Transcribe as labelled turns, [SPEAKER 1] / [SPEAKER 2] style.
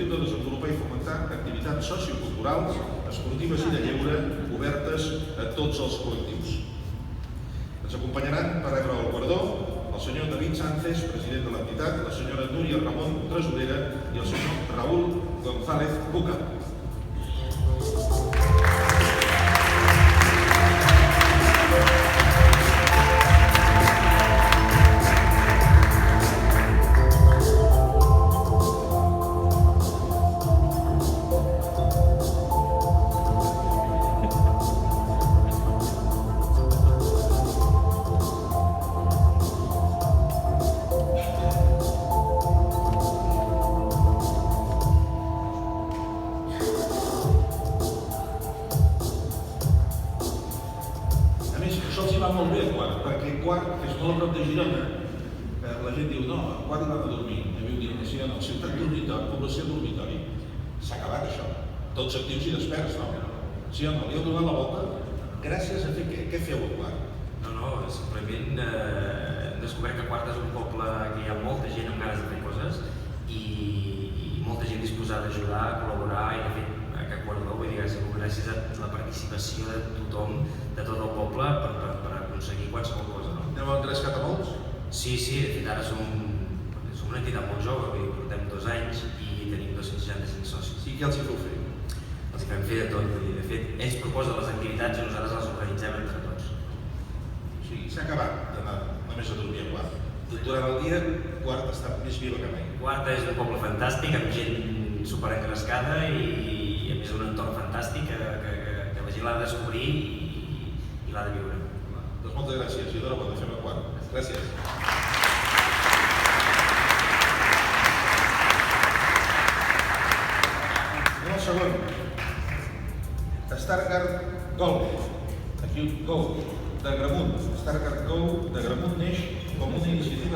[SPEAKER 1] l'objectiu de desenvolupar i fomentar activitats socioculturals, esportives i de lleure obertes a tots els col·lectius. Ens acompanyaran per rebre el guardó el senyor David Sánchez, president de l'entitat, la senyora Núria Ramon, tresorera, i el senyor Raúl González Buca. Això els hi va molt bé, Quart, perquè Quart és molt a prop de Girona. La gent diu, no, a Quart hi van a dormir. Sí o no? Ciutat dormitori, població dormitori. S'ha acabat això. Tots actius i desperts, no? Sí o no? Li heu donat la volta? Gràcies a fer què? Què feu a Quart?
[SPEAKER 2] No, simplement hem descobert que Quart és un poble que hi ha molta gent amb ganes de fer coses i molta gent disposada a ajudar, a col·laborar i de fet que Guardó, vull dir, gràcies a la participació de tothom, de tot el poble, per aconseguir qualsevol cosa.
[SPEAKER 1] Heu engrescat a molts?
[SPEAKER 2] Sí, de fet ara som una entitat molt jove, portem 2 anys i tenim 265 socis.
[SPEAKER 1] I què els hi feu fer?
[SPEAKER 2] Els hi fem fer de tot, vull dir, de fet, ells proposen les activitats i nosaltres les organitzem entre tots.
[SPEAKER 1] O sigui, s'ha acabat d'anar només a dormir a Quart. Durant el dia, Quart està més viva que mai.
[SPEAKER 2] Quart és un poble fantàstic, amb gent superengrescada i a més un entorn fantàstic que la gent l'ha de descobrir i l'ha de viure.
[SPEAKER 1] Doncs moltes gràcies i enhorabona, fem a Quart. Gràcies. Anem al segon. Stargardt Golf. Aquí Golf, de Gramunt. Stargardt Golf de Gramunt neix com una iniciativa